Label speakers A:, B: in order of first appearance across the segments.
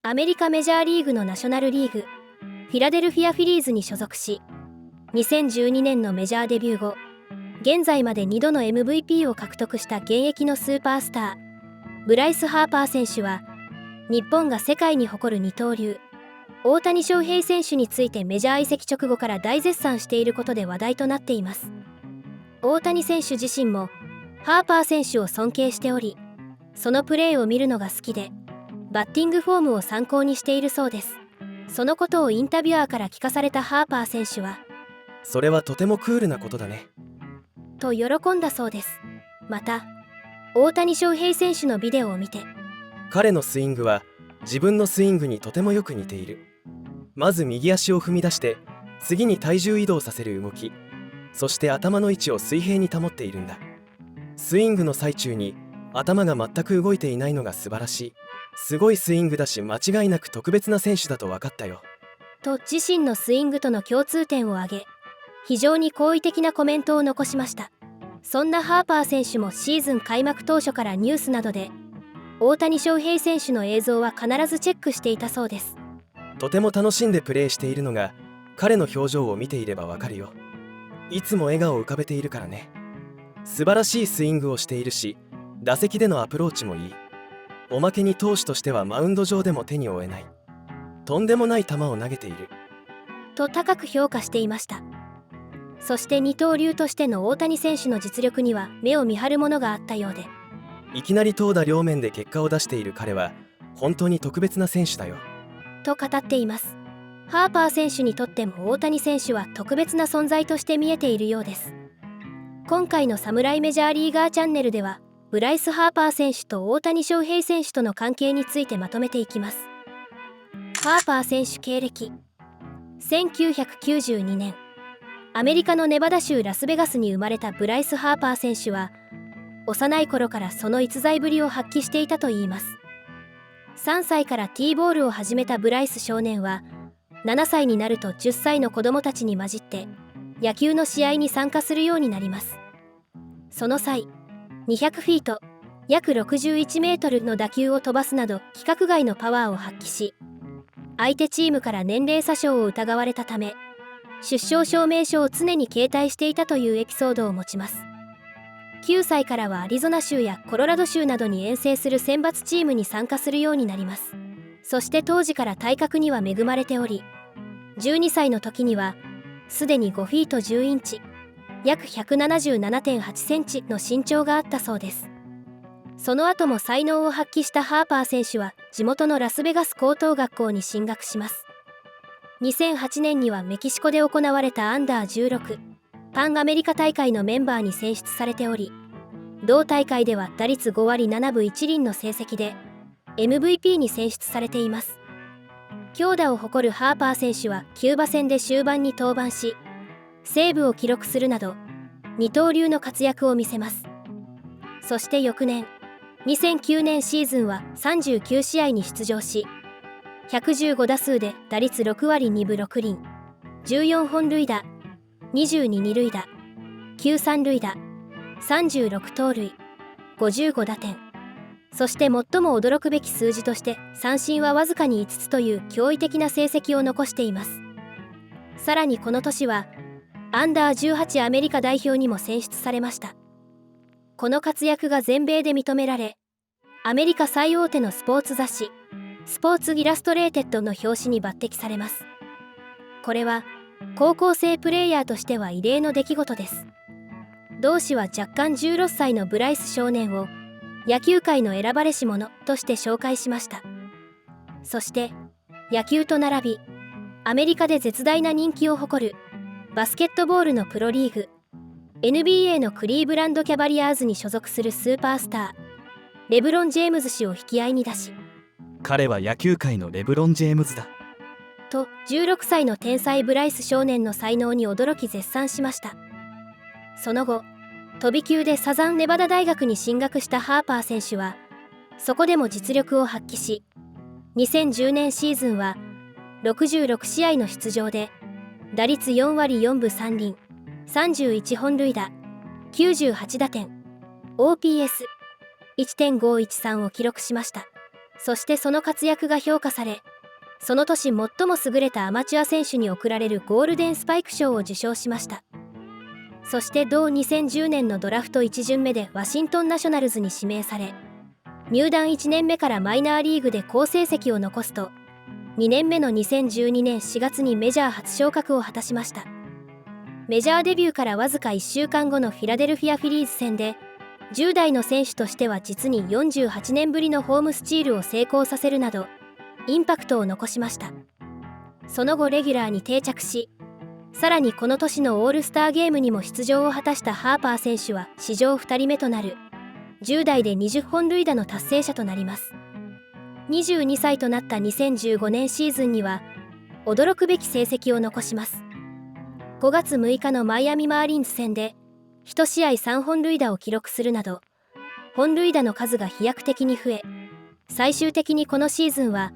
A: アメリカメジャーリーグのナショナルリーグフィラデルフィア・フィリーズに所属し、2012年のメジャーデビュー後、現在まで2度の MVP を獲得した現役のスーパースターブライス・ハーパー選手は、日本が世界に誇る二刀流大谷翔平選手についてメジャー移籍直後から大絶賛していることで話題となっています。大谷選手自身もハーパー選手を尊敬しており、そのプレーを見るのが好きで、バッティングフォームを参考にしているそうです。そのことをインタビュアーから聞かされたハーパー選手は、
B: それはとてもクールなことだね、
A: と喜んだそうです。また、大谷翔平選手のビデオを見て、
B: 彼のスイングは自分のスイングにとてもよく似ている。まず右足を踏み出して、次に体重移動させる動き、そして頭の位置を水平に保っているんだ。スイングの最中に頭が全く動いていないのが素晴らしい。すごいスイングだし、間違いなく特別な選手だと分かったよ。
A: と自身のスイングとの共通点を挙げ、非常に好意的なコメントを残しました。そんなハーパー選手もシーズン開幕当初からニュースなどで大谷翔平選手の映像は必ずチェックしていたそうです。
B: とても楽しんでプレーしているのが彼の表情を見ていればわかるよ。いつも笑顔を浮かべているからね。素晴らしいスイングをしているし、打席でのアプローチもいい。おまけに投手としてはマウンド上でも手に負えないとんでもない球を投げている
A: と高く評価していました。そして二刀流としての大谷選手の実力には目を見張るものがあったようで、
B: いきなり投打両面で結果を出している彼は本当に特別な選手だよ
A: と語っています。ハーパー選手にとっても大谷選手は特別な存在として見えているようです。今回のサムライメジャーリーガーチャンネルでは、ブライス・ハーパー選手と大谷翔平選手との関係についてまとめていきます。ハーパー選手経歴。1992年、アメリカのネバダ州ラスベガスに生まれたブライス・ハーパー選手は、幼い頃からその逸材ぶりを発揮していたといいます。3歳からティーボールを始めたブライス少年は、7歳になると10歳の子供たちに混じって野球の試合に参加するようになります。その際、200フィート、約61メートルの打球を飛ばすなど規格外のパワーを発揮し、相手チームから年齢詐称を疑われたため、出生証明書を常に携帯していたというエピソードを持ちます。9歳からはアリゾナ州やコロラド州などに遠征する選抜チームに参加するようになります。そして当時から体格には恵まれており、12歳の時にはすでに5フィート10インチ、約 177.8 センチの身長があったそうです。その後も才能を発揮したハーパー選手は地元のラスベガス高等学校に進学します。2008年にはメキシコで行われたアンダー16パンアメリカ大会のメンバーに選出されており、同大会では打率5割7分1厘の成績で MVP に選出されています。強打を誇るハーパー選手はキューバ戦で終盤に登板し、セーブを記録するなど二刀流の活躍を見せます。そして翌年、2009年シーズンは39試合に出場し、115打数で打率6割2分6厘、14本塁打、22二塁打、9三塁打、36盗塁、55打点、そして最も驚くべき数字として三振はわずかに5つという驚異的な成績を残しています。さらにこの年はアンダー18アメリカ代表にも選出されました。この活躍が全米で認められ、アメリカ最大手のスポーツ雑誌スポーツイラストレーテッドの表紙に抜擢されます。これは高校生プレイヤーとしては異例の出来事です。同誌は若干16歳のブライス少年を野球界の選ばれし者として紹介しました。そして野球と並びアメリカで絶大な人気を誇るバスケットボールのプロリーグ NBA のクリーブランドキャバリアーズに所属するスーパースターレブロン・ジェームズ氏を引き合いに出し、
C: 彼は野球界のレブロン・ジェームズだ
A: と16歳の天才ブライス少年の才能に驚き絶賛しました。その後、飛び級でサザンネバダ大学に進学したハーパー選手はそこでも実力を発揮し、2010年シーズンは66試合の出場で打率4割4分3厘、31本塁打、98打点、OPS1.513 を記録しました。そしてその活躍が評価され、その年最も優れたアマチュア選手に贈られるゴールデンスパイク賞を受賞しました。そして同2010年のドラフト1巡目でワシントンナショナルズに指名され、入団1年目からマイナーリーグで好成績を残すと、2年目の2012年4月にメジャー初昇格を果たしました。メジャーデビューからわずか1週間後のフィラデルフィアフィリーズ戦で、10代の選手としては実に48年ぶりのホームスチールを成功させるなど、インパクトを残しました。その後レギュラーに定着し、さらにこの年のオールスターゲームにも出場を果たしたハーパー選手は史上2人目となる10代で20本塁打の達成者となります。22歳となった2015年シーズンには驚くべき成績を残します。5月6日のマイアミマーリンズ戦で1試合3本塁打を記録するなど、本塁打の数が飛躍的に増え、最終的にこのシーズンは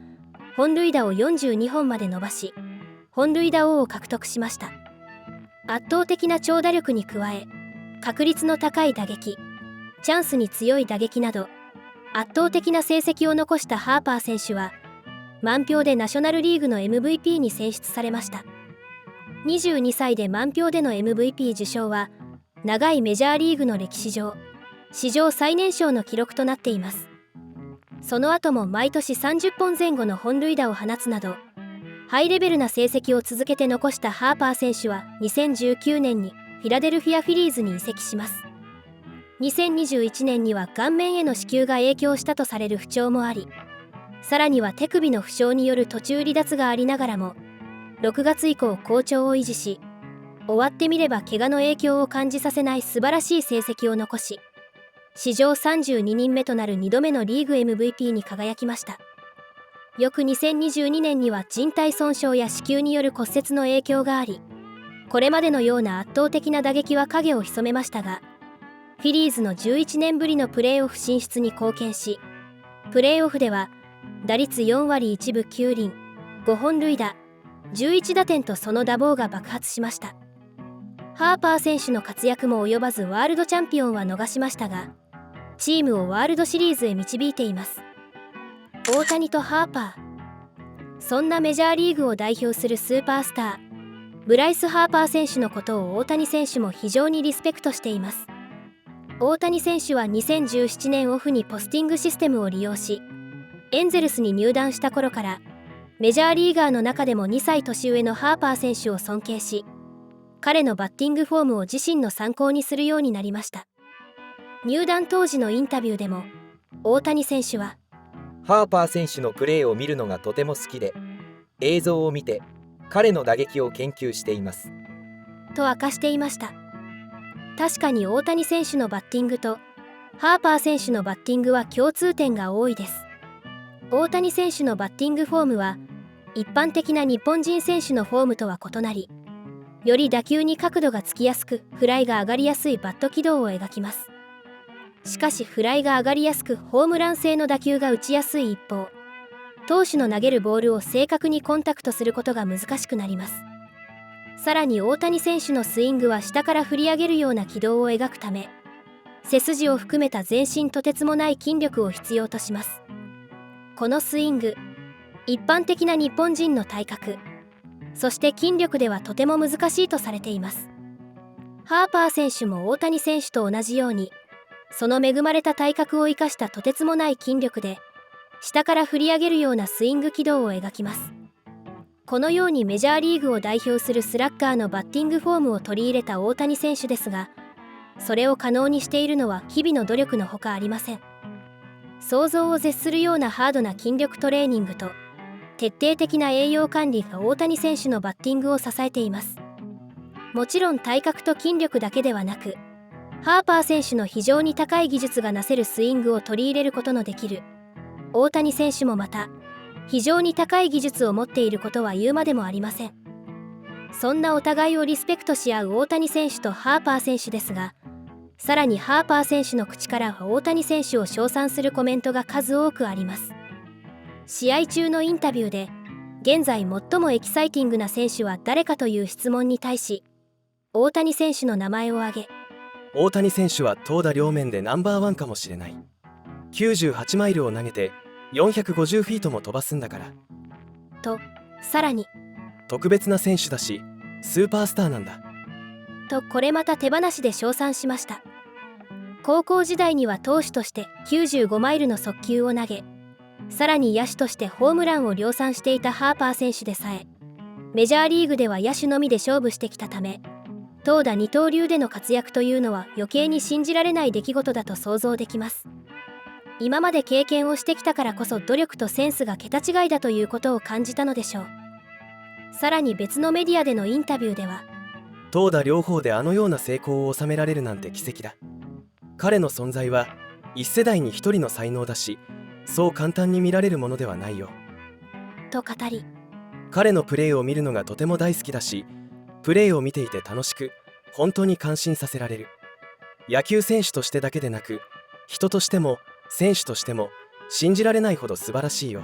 A: 本塁打を42本まで伸ばし、本塁打王を獲得しました。圧倒的な長打力に加え、確率の高い打撃、チャンスに強い打撃など、圧倒的な成績を残したハーパー選手は、満票でナショナルリーグの MVP に選出されました。22歳で満票での MVP 受賞は、長いメジャーリーグの歴史上、史上最年少の記録となっています。その後も毎年30本前後の本塁打を放つなど、ハイレベルな成績を続けて残したハーパー選手は2019年にフィラデルフィアフィリーズに移籍します。2021年には顔面への支給が影響したとされる不調もあり、さらには手首の負傷による途中離脱がありながらも、6月以降好調を維持し、終わってみれば怪我の影響を感じさせない素晴らしい成績を残し、史上32人目となる2度目のリーグ MVP に輝きました。翌2022年には靭帯損傷や子宮による骨折の影響があり、これまでのような圧倒的な打撃は影を潜めましたが、フィリーズの11年ぶりのプレーオフ進出に貢献し、プレーオフでは打率4割1分9厘、5本塁打、11打点とその打棒が爆発しました。ハーパー選手の活躍も及ばずワールドチャンピオンは逃しましたが、チームをワールドシリーズへ導いています。大谷とハーパー。そんなメジャーリーグを代表するスーパースター、ブライス・ハーパー選手のことを大谷選手も非常にリスペクトしています。大谷選手は2017年オフにポスティングシステムを利用し、エンゼルスに入団した頃からメジャーリーガーの中でも2歳年上のハーパー選手を尊敬し、彼のバッティングフォームを自身の参考にするようになりました。入団当時のインタビューでも、大谷選手は
D: ハーパー選手のプレーを見るのがとても好きで、映像を見て彼の打撃を研究しています
A: と明かしていました。確かに大谷選手のバッティングとハーパー選手のバッティングは共通点が多いです。大谷選手のバッティングフォームは一般的な日本人選手のフォームとは異なり、より打球に角度がつきやすくフライが上がりやすいバット軌道を描きます。しかしフライが上がりやすくホームラン性の打球が打ちやすい一方、投手の投げるボールを正確にコンタクトすることが難しくなります。さらに大谷選手のスイングは下から振り上げるような軌道を描くため、背筋を含めた全身とてつもない筋力を必要とします。このスイング、一般的な日本人の体格、そして筋力ではとても難しいとされています。ハーパー選手も大谷選手と同じように、その恵まれた体格を生かしたとてつもない筋力で、下から振り上げるようなスイング軌道を描きます。このようにメジャーリーグを代表するスラッガーのバッティングフォームを取り入れた大谷選手ですが、それを可能にしているのは日々の努力のほかありません。想像を絶するようなハードな筋力トレーニングと、徹底的な栄養管理が大谷選手のバッティングを支えています。もちろん体格と筋力だけではなく、ハーパー選手の非常に高い技術がなせるスイングを取り入れることのできる大谷選手もまた非常に高い技術を持っていることは言うまでもありません。そんなお互いをリスペクトし合う大谷選手とハーパー選手ですが、さらにハーパー選手の口からは大谷選手を称賛するコメントが数多くあります。試合中のインタビューで、現在最もエキサイティングな選手は誰かという質問に対し、大谷選手の名前を挙げ、
B: 大谷選手は投打両面でナンバーワンかもしれない。98マイルを投げて450フィートも飛ばすんだから。
A: と、さらに、
B: 特別な選手だし、スーパースターなんだ。
A: とこれまた手放しで称賛しました。高校時代には投手として95マイルの速球を投げ、さらに野手としてホームランを量産していたハーパー選手でさえ、メジャーリーグでは野手のみで勝負してきたため、投打二刀流での活躍というのは余計に信じられない出来事だと想像できます。今まで経験をしてきたからこそ努力とセンスが桁違いだということを感じたのでしょう。さらに別のメディアでのインタビューでは、
B: 投打両方であのような成功を収められるなんて奇跡だ。彼の存在は一世代に一人の才能だし、そう簡単に見られるものではないよ。
A: と語り、
B: 彼のプレーを見るのがとても大好きだし、プレーを見ていて楽しく、本当に感心させられる。野球選手としてだけでなく、人としても選手としても信じられないほど素晴らしいよ。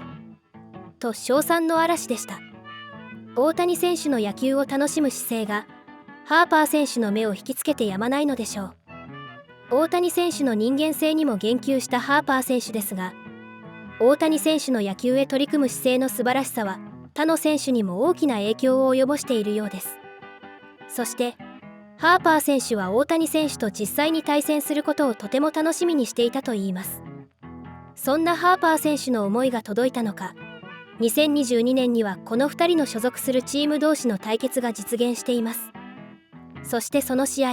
A: と称賛の嵐でした。大谷選手の野球を楽しむ姿勢がハーパー選手の目を引きつけてやまないのでしょう。大谷選手の人間性にも言及したハーパー選手ですが、大谷選手の野球へ取り組む姿勢の素晴らしさは他の選手にも大きな影響を及ぼしているようです。そしてハーパー選手は大谷選手と実際に対戦することをとても楽しみにしていたといいます。そんなハーパー選手の思いが届いたのか、2022年にはこの2人の所属するチーム同士の対決が実現しています。そしてその試合、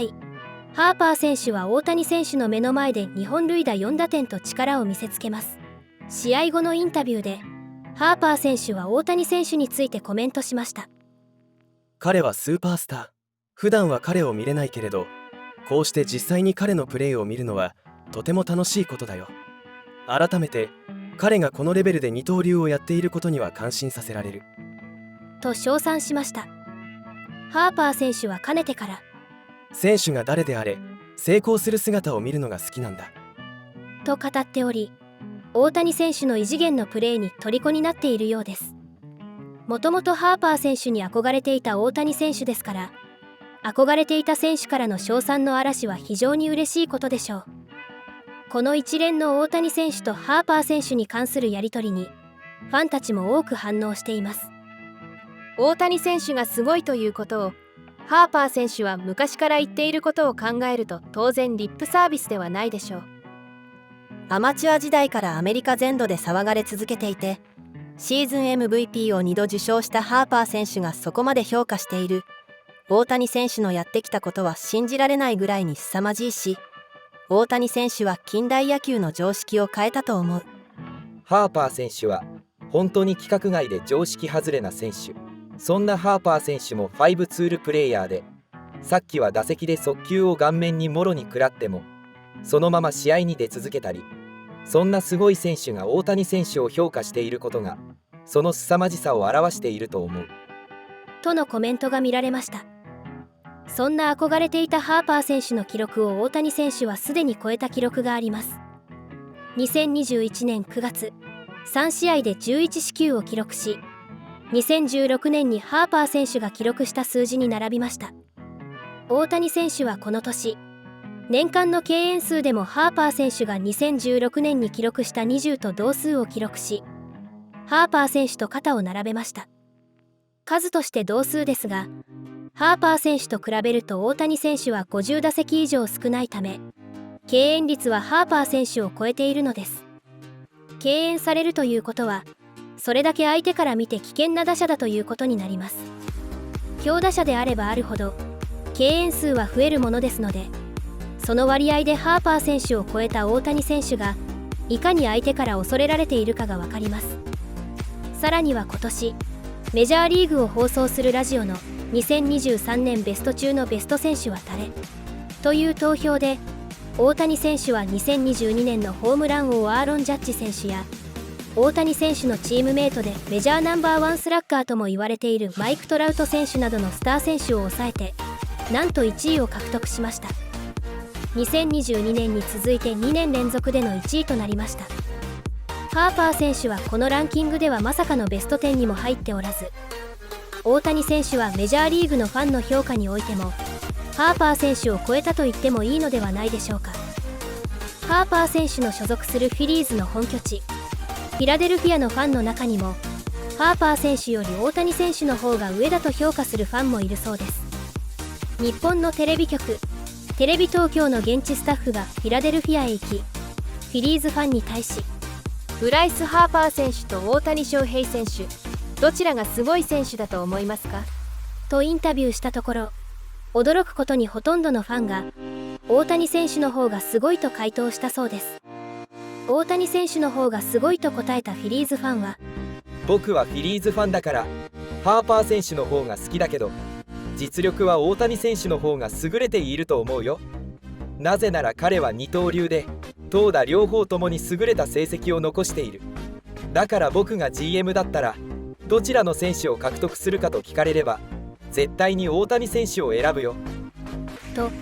A: ハーパー選手は大谷選手の目の前で2本塁打4打点と力を見せつけます。試合後のインタビューでハーパー選手は大谷選手についてコメントしました。
B: 彼はスーパースター。普段は彼を見れないけれど、こうして実際に彼のプレーを見るのはとても楽しいことだよ。改めて彼がこのレベルで二刀流をやっていることには感心させられる。
A: と称賛しました。ハーパー選手はかねてから
B: 選手が誰であれ成功する姿を見るのが好きなんだ
A: と語っており、大谷選手の異次元のプレーに虜になっているようです。もともとハーパー選手に憧れていた大谷選手ですから、憧れていた選手からの称賛の嵐は非常に嬉しいことでしょう。この一連の大谷選手とハーパー選手に関するやり取りにファンたちも多く反応しています。
E: 大谷選手がすごいということをハーパー選手は昔から言っていることを考えると当然リップサービスではないでしょう。
F: アマチュア時代からアメリカ全土で騒がれ続けていて、シーズン MVP を2度受賞したハーパー選手がそこまで評価している大谷選手のやってきたことは信じられないぐらいに凄まじいし、大谷選手は近代野球の常識を変えたと思う。
D: ハーパー選手は本当に規格外で常識外れな選手。そんなハーパー選手も5ツールプレイヤーで、さっきは打席で速球を顔面にもろに食らってもそのまま試合に出続けたり、そんなすごい選手が大谷選手を評価していることがその凄まじさを表していると思う。
A: とのコメントが見られました。そんな憧れていたハーパー選手の記録を大谷選手はすでに超えた記録があります。2021年9月、3試合で11四球を記録し、2016年にハーパー選手が記録した数字に並びました。大谷選手はこの年、年間の敬遠数でもハーパー選手が2016年に記録した20と同数を記録し、ハーパー選手と肩を並べました。数として同数ですが、ハーパー選手と比べると大谷選手は50打席以上少ないため、敬遠率はハーパー選手を超えているのです。敬遠されるということは、それだけ相手から見て危険な打者だということになります。強打者であればあるほど、敬遠数は増えるものですので、その割合でハーパー選手を超えた大谷選手が、いかに相手から恐れられているかがわかります。さらには今年、メジャーリーグを放送するラジオの2023年ベスト中のベスト選手は誰という投票で、大谷選手は2022年のホームラン王アーロン・ジャッジ選手や、大谷選手のチームメイトでメジャーナンバーワンスラッガーとも言われているマイク・トラウト選手などのスター選手を抑えて、なんと1位を獲得しました。2022年に続いて2年連続での1位となりました。ハーパー選手はこのランキングではまさかのベスト10にも入っておらず、大谷選手はメジャーリーグのファンの評価においてもハーパー選手を超えたと言ってもいいのではないでしょうか。ハーパー選手の所属するフィリーズの本拠地フィラデルフィアのファンの中にもハーパー選手より大谷選手の方が上だと評価するファンもいるそうです。日本のテレビ局テレビ東京の現地スタッフがフィラデルフィアへ行き、フィリーズファンに対し、
E: ブライス・ハーパー選手と大谷翔平選手、どちらがすごい選手だと思いますか
A: とインタビューしたところ、驚くことにほとんどのファンが大谷選手の方がすごいと回答したそうです。大谷選手の方がすごいと答えたフィリーズファンは、
D: 僕はフィリーズファンだからハーパー選手の方が好きだけど、実力は大谷選手の方が優れていると思うよ。なぜなら彼は二刀流で投打両方ともに優れた成績を残している。だから僕が GM だったらどちらの選手を獲得するかと聞かれれば絶対に大谷選手を選ぶよ
A: と、フ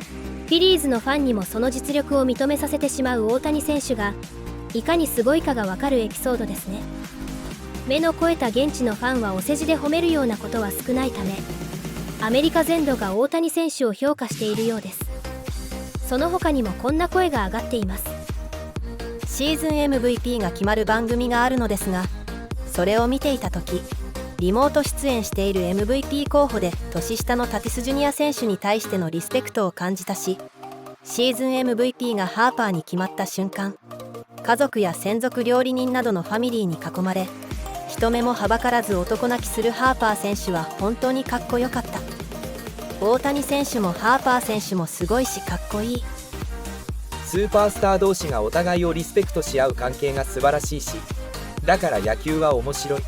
A: ィリーズのファンにもその実力を認めさせてしまう大谷選手がいかにすごいかがわかるエピソードですね。目の肥えた現地のファンはお世辞で褒めるようなことは少ないため、アメリカ全土が大谷選手を評価しているようです。その他にもこんな声が上がっています。
F: シーズン MVP が決まる番組があるのですが、それを見ていた時、リモート出演している MVP 候補で年下のタティス・ジュニア選手に対してのリスペクトを感じたし、シーズン MVP がハーパーに決まった瞬間、家族や専属料理人などのファミリーに囲まれ、人目もはばからず男泣きするハーパー選手は本当にかっこよかった。大谷選手もハーパー選手もすごいしかっこいい。
D: スーパースター同士がお互いをリスペクトし合う関係が素晴らしいし、だから野球は面白い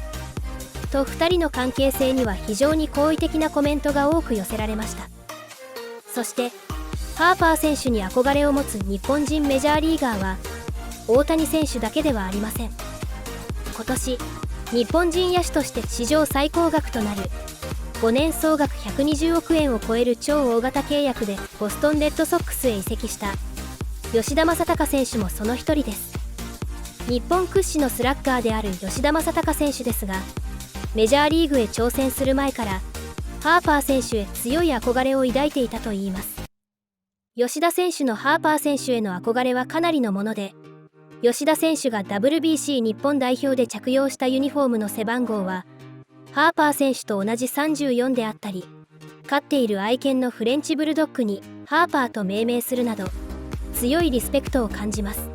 A: と、2人の関係性には非常に好意的なコメントが多く寄せられました。そしてハーパー選手に憧れを持つ日本人メジャーリーガーは大谷選手だけではありません。今年日本人野手として史上最高額となる5年総額120億円を超える超大型契約でボストンレッドソックスへ移籍した吉田正尚選手もその一人です。日本屈指のスラッガーである吉田正尚選手ですが、メジャーリーグへ挑戦する前からハーパー選手へ強い憧れを抱いていたといいます。吉田選手のハーパー選手への憧れはかなりのもので、吉田選手が WBC 日本代表で着用したユニフォームの背番号はハーパー選手と同じ34であったり、飼っている愛犬のフレンチブルドッグにハーパーと命名するなど強いリスペクトを感じます。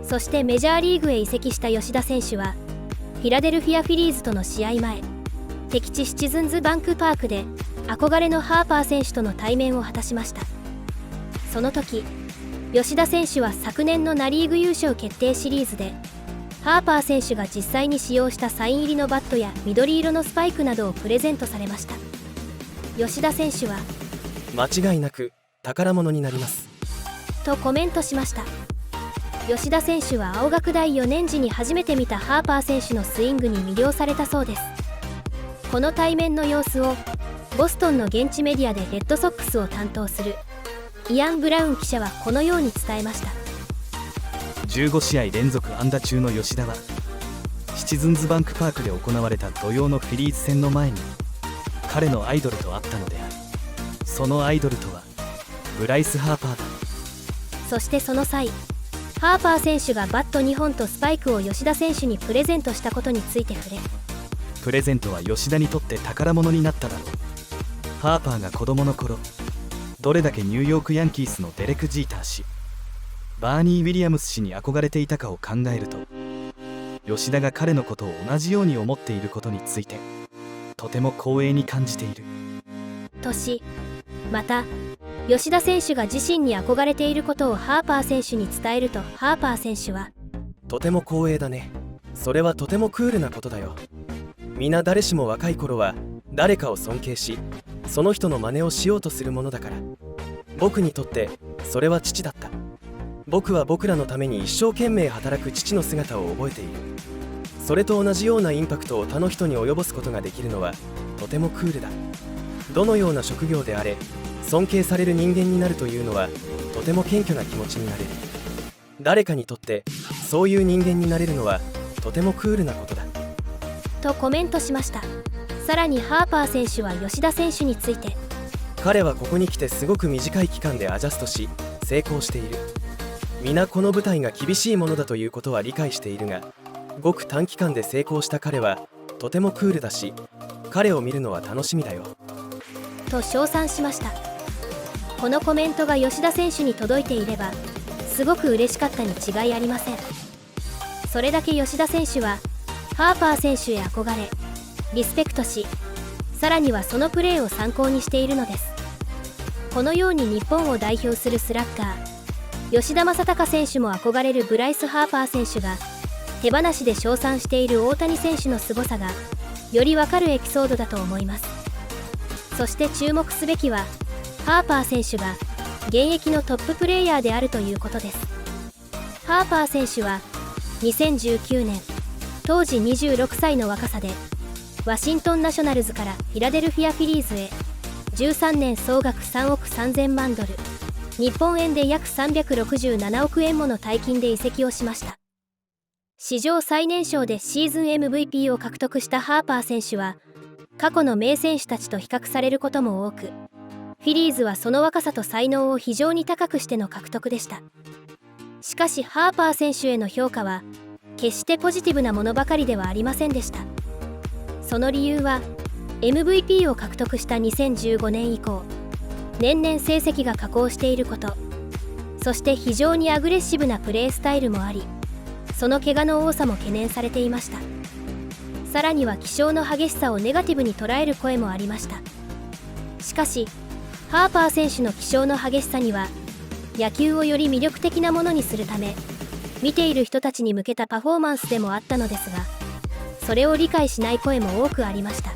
A: そしてメジャーリーグへ移籍した吉田選手はフィラデルフィア・フィリーズとの試合前、敵地シチズンズバンクパークで憧れのハーパー選手との対面を果たしました。その時吉田選手は昨年のナ・リーグ優勝決定シリーズでハーパー選手が実際に使用したサイン入りのバットや緑色のスパイクなどをプレゼントされました。吉田選手は
B: 間違いなく宝物になります
A: とコメントしました。吉田選手は青学大4年時に初めて見たハーパー選手のスイングに魅了されたそうです。この対面の様子をボストンの現地メディアでレッドソックスを担当するイアン・ブラウン記者はこのように伝えました。
C: 15試合連続安打中の吉田はシチズンズバンクパークで行われた土曜のフィリーズ戦の前に彼のアイドルと会ったのである。そのアイドルとはブライス・ハーパーだ。
A: そしてその際、ハーパー選手がバット2本とスパイクを吉田選手にプレゼントしたことについて触れ、
C: プレゼントは吉田にとって宝物になっただろう。ハーパーが子供の頃どれだけニューヨークヤンキースのデレク・ジーター氏、バーニー・ウィリアムス氏に憧れていたかを考えると、吉田が彼のことを同じように思っていることについてとても光栄に感じている
A: とし、また吉田選手が自身に憧れていることをハーパー選手に伝えると、ハーパー選手は
B: とても光栄だね。それはとてもクールなことだよ。皆誰しも若い頃は誰かを尊敬し、その人の真似をしようとするものだから。僕にとってそれは父だった。僕は僕らのために一生懸命働く父の姿を覚えている。それと同じようなインパクトを他の人に及ぼすことができるのはとてもクールだ。どのような職業であれ尊敬される人間になるというのはとても謙虚な気持ちになれる。誰かにとってそういう人間になれるのはとてもクールなことだ
A: とコメントしました。さらにハーパー選手は吉田選手について、
B: 彼はここに来てすごく短い期間でアジャストし成功している。皆この舞台が厳しいものだということは理解しているが、ごく短期間で成功した彼はとてもクールだし、彼を見るのは楽しみだよ
A: と称賛しました。このコメントが吉田選手に届いていればすごく嬉しかったに違いありません。それだけ吉田選手はハーパー選手へ憧れリスペクトし、さらにはそのプレーを参考にしているのです。このように日本を代表するスラッガー吉田正尚選手も憧れるブライス・ハーパー選手が手放しで称賛している大谷選手の凄さがよりわかるエピソードだと思います。そして注目すべきはハーパー選手が現役のトッププレイヤーであるということです。ハーパー選手は2019年当時26歳の若さでワシントンナショナルズからフィラデルフィア・フィリーズへ13年総額3億3000万ドル、日本円で約367億円もの大金で移籍をしました。史上最年少でシーズン MVP を獲得したハーパー選手は過去の名選手たちと比較されることも多く、フィリーズはその若さと才能を非常に高くしての獲得でした。しかしハーパー選手への評価は決してポジティブなものばかりではありませんでした。その理由は MVP を獲得した2015年以降年々成績が下降していること、そして非常にアグレッシブなプレースタイルもあり、その怪我の多さも懸念されていました。さらには気性の激しさをネガティブに捉える声もありました。しかしハーパー選手の気性の激しさには野球をより魅力的なものにするため見ている人たちに向けたパフォーマンスでもあったのですが、それを理解しない声も多くありました。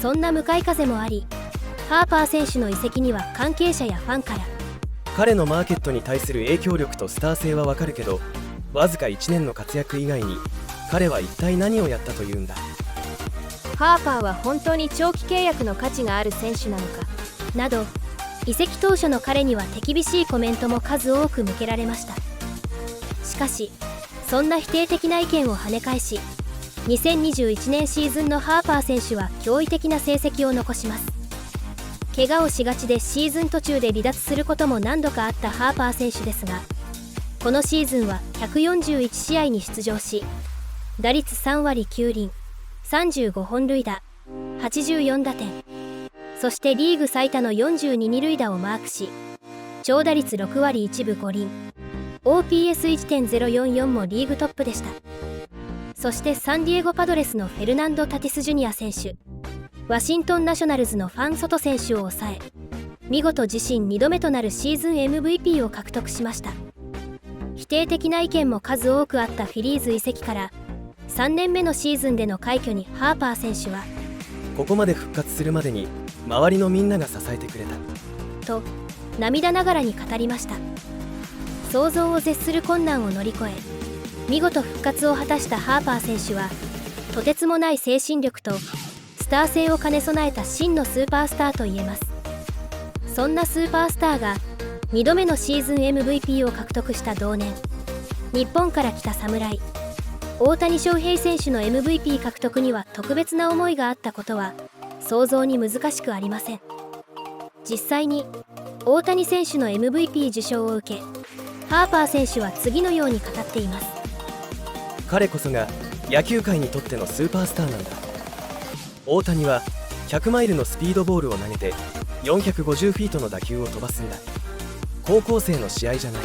A: そんな向かい風もあり、ハーパー選手の移籍には関係者やファンから
B: 彼のマーケットに対する影響力とスター性はわかるけど、わずか1年の活躍以外に彼は一体何をやったというんだ。
E: ハーパーは本当に長期契約の価値がある選手なのか
A: など、移籍当初の彼には手厳しいコメントも数多く向けられました。しかしそんな否定的な意見を跳ね返し、2021年シーズンのハーパー選手は驚異的な成績を残します。怪我をしがちでシーズン途中で離脱することも何度かあったハーパー選手ですが、このシーズンは141試合に出場し、打率3割9厘、35本塁打、84打点、そしてリーグ最多の42二塁打をマークし、長打率6割1分5厘、OPS1.044 もリーグトップでした。そしてサンディエゴパドレスのフェルナンド・タティス・ジュニア選手、ワシントンナショナルズのファン・ソト選手を抑え、見事自身2度目となるシーズン MVP を獲得しました。否定的な意見も数多くあったフィリーズ移籍から3年目のシーズンでの快挙にハーパー選手は
B: ここまで復活するまでに周りのみんなが支えてくれた
A: と涙ながらに語りました。想像を絶する困難を乗り越え見事復活を果たしたハーパー選手はとてつもない精神力とスター性を兼ね備えた真のスーパースターと言えます。そんなスーパースターが2度目のシーズン MVP を獲得した同年、日本から来た侍大谷翔平選手の MVP 獲得には特別な思いがあったことは想像に難しくありません。実際に大谷選手の MVP 受賞を受け、ハーパー選手は次のように語っています。
B: 彼こそが野球界にとってのスーパースターなんだ。大谷は100マイルのスピードボールを投げて450フィートの打球を飛ばすんだ。高校生の試合じゃない、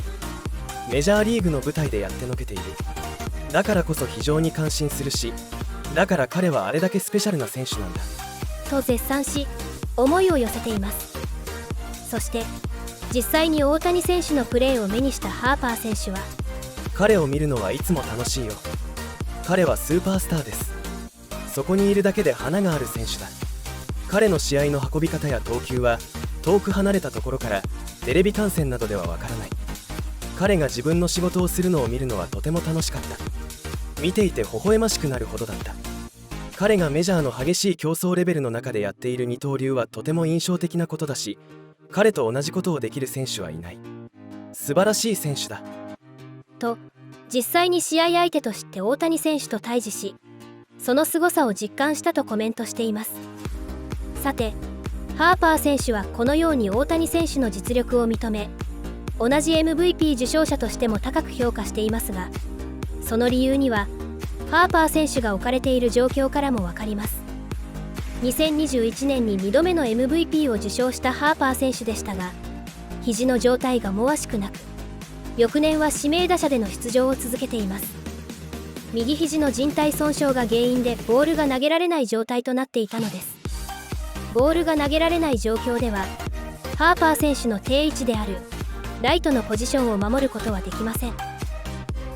B: メジャーリーグの舞台でやってのけている。だからこそ非常に感心するし、だから彼はあれだけスペシャルな選手なんだ
A: と絶賛し、思いを寄せています。そして実際に大谷選手のプレーを目にしたハーパー選手は、
B: 彼を見るのはいつも楽しいよ。彼はスーパースターです。そこにいるだけで花がある選手だ。彼の試合の運び方や投球は遠く離れたところからテレビ観戦などではわからない。彼が自分の仕事をするのを見るのはとても楽しかった。見ていて微笑ましくなるほどだった。彼がメジャーの激しい競争レベルの中でやっている二刀流はとても印象的なことだし、彼と同じことをできる選手はいない。素晴らしい選手だ
A: と実際に試合相手として大谷選手と対峙し、その凄さを実感したとコメントしています。さてハーパー選手はこのように大谷選手の実力を認め、同じ MVP 受賞者としても高く評価していますが、その理由にはハーパー選手が置かれている状況からも分かります。2021年に2度目の MVP を受賞したハーパー選手でしたが、肘の状態が思わしくなく、翌年は指名打者での出場を続けています。右肘の靭帯損傷が原因でボールが投げられない状態となっていたのです。ボールが投げられない状況では、ハーパー選手の定位置であるライトのポジションを守ることはできません。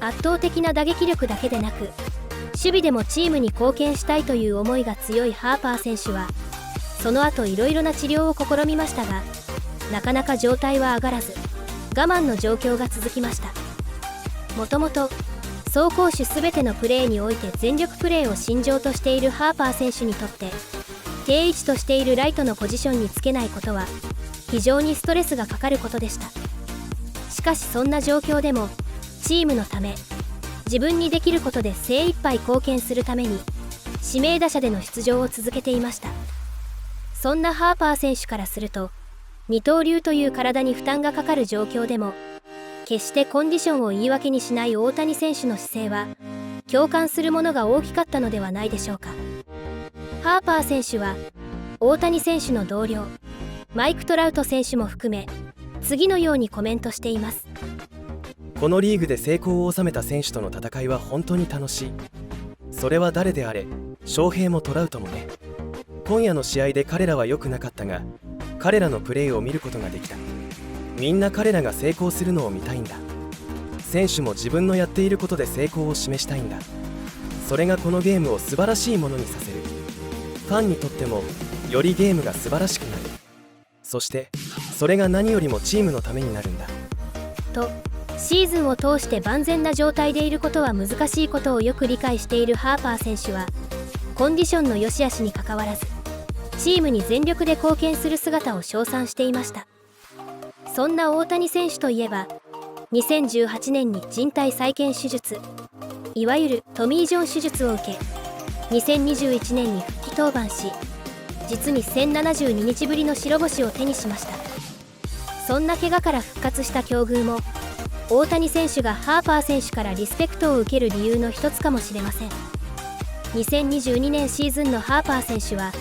A: 圧倒的な打撃力だけでなく、守備でもチームに貢献したいという思いが強いハーパー選手は、その後いろいろな治療を試みましたが、なかなか状態は上がらず、我慢の状況が続きました。もともと走攻守すべてのプレーにおいて全力プレーを信条としているハーパー選手にとって、定位置としているライトのポジションにつけないことは非常にストレスがかかることでした。しかしそんな状況でも、チームのため、自分にできることで精一杯貢献するために指名打者での出場を続けていました。そんなハーパー選手からすると、二刀流という体に負担がかかる状況でも決してコンディションを言い訳にしない大谷選手の姿勢は共感するものが大きかったのではないでしょうか。ハーパー選手は大谷選手の同僚マイク・トラウト選手も含め、次のようにコメントしています。
B: このリーグで成功を収めた選手との戦いは本当に楽しい。それは誰であれ、翔平もトラウトもね。今夜の試合で彼らは良くなかったが、彼らのプレーを見ることができた。みんな彼らが成功するのを見たいんだ。選手も自分のやっていることで成功を示したいんだ。それがこのゲームを素晴らしいものにさせる。ファンにとってもよりゲームが素晴らしくなる。そしてそれが何よりもチームのためになるんだ
A: と、シーズンを通して万全な状態でいることは難しいことをよく理解しているハーパー選手は、コンディションの良し悪しにかかわらずチームに全力で貢献する姿を称賛していました。そんな大谷選手といえば、2018年に靭帯再建手術、いわゆるトミー・ジョン手術を受け、2021年に復帰登板し、実に1072日ぶりの白星を手にしました。そんな怪我から復活した境遇も、大谷選手がハーパー選手からリスペクトを受ける理由の一つかもしれません。2022年シーズンのハーパー選手は、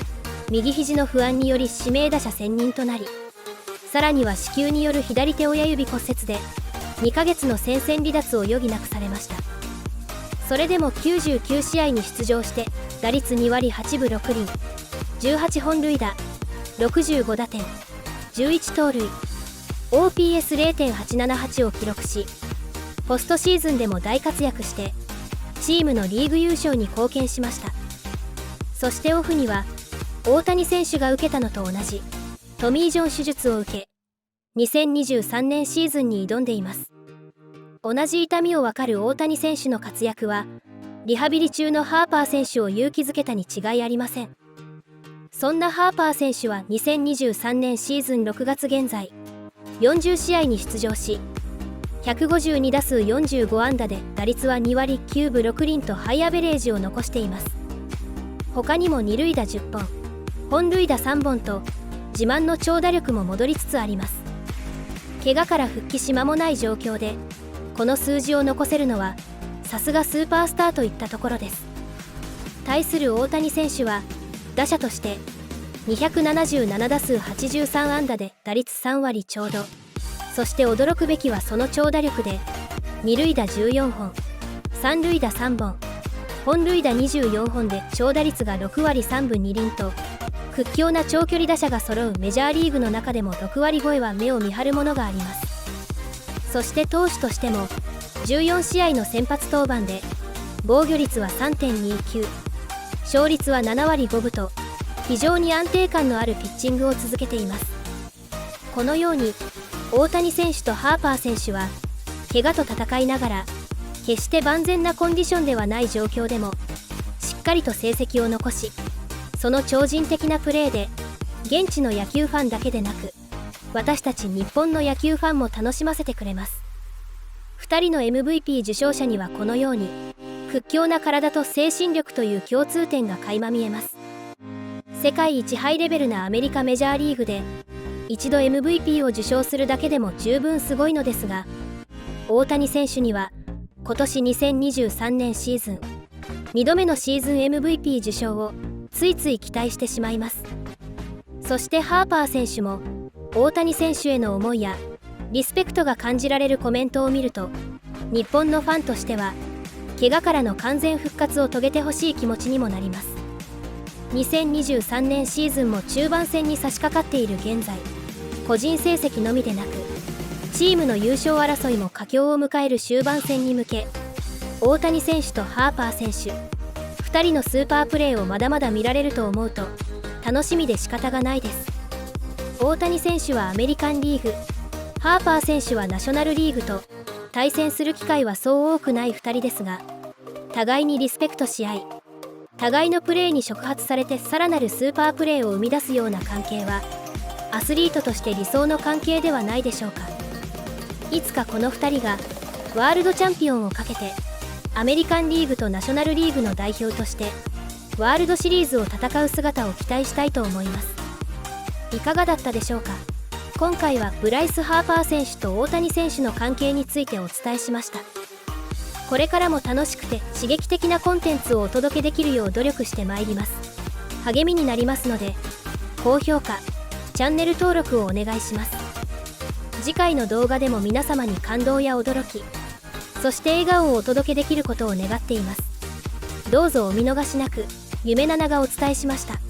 A: 右肘の不安により指名打者専任となり、さらには子宮による左手親指骨折で2ヶ月の戦線離脱を余儀なくされました。それでも99試合に出場して打率2割8分6厘、18本塁打、65打点、11盗塁、OPS0.878 を記録し、ポストシーズンでも大活躍してチームのリーグ優勝に貢献しました。そしてオフには大谷選手が受けたのと同じトミー・ジョン手術を受け、2023年シーズンに挑んでいます。同じ痛みを分かる大谷選手の活躍は、リハビリ中のハーパー選手を勇気づけたに違いありません。そんなハーパー選手は2023年シーズン6月現在、40試合に出場し、152打数45安打で打率は2割9分6厘とハイアベレージを残しています。他にも二塁打10本、本塁打3本と自慢の長打力も戻りつつあります。怪我から復帰し間もない状況でこの数字を残せるのはさすがスーパースターといったところです。対する大谷選手は打者として277打数83安打で打率3割ちょうど、そして驚くべきはその長打力で二塁打14本、三塁打3本、本塁打24本で長打率が6割3分2厘と屈強な長距離打者が揃うメジャーリーグの中でも6割超えは目を見張るものがあります。そして投手としても14試合の先発登板で防御率は 3.29、 勝率は7割5分と非常に安定感のあるピッチングを続けています。このように大谷選手とハーパー選手は怪我と戦いながら決して万全なコンディションではない状況でもしっかりと成績を残し、その超人的なプレーで現地の野球ファンだけでなく私たち日本の野球ファンも楽しませてくれます。2人の MVP 受賞者にはこのように屈強な体と精神力という共通点が垣間見えます。世界一ハイレベルなアメリカメジャーリーグで一度 MVP を受賞するだけでも十分すごいのですが、大谷選手には今年2023年シーズン2度目のシーズン MVP 受賞をついつい期待してしまいます。そしてハーパー選手も大谷選手への思いやリスペクトが感じられるコメントを見ると、日本のファンとしては怪我からの完全復活を遂げてほしい気持ちにもなります。2023年シーズンも中盤戦に差し掛かっている現在、個人成績のみでなくチームの優勝争いも佳境を迎える終盤戦に向け、大谷選手とハーパー選手2人のスーパープレーをまだまだ見られると思うと楽しみで仕方がないです。大谷選手はアメリカンリーグ、ハーパー選手はナショナルリーグと対戦する機会はそう多くない2人ですが、互いにリスペクトし合い、互いのプレーに触発されてさらなるスーパープレーを生み出すような関係はアスリートとして理想の関係ではないでしょうか。いつかこの2人がワールドチャンピオンをかけてアメリカンリーグとナショナルリーグの代表としてワールドシリーズを戦う姿を期待したいと思います。いかがだったでしょうか。今回はブライス・ハーパー選手と大谷選手の関係についてお伝えしました。これからも楽しくて刺激的なコンテンツをお届けできるよう努力してまいります。励みになりますので高評価、チャンネル登録をお願いします。次回の動画でも皆様に感動や驚き、そして笑顔をお届けできることを願っています。どうぞお見逃しなく。夢七がお伝えしました。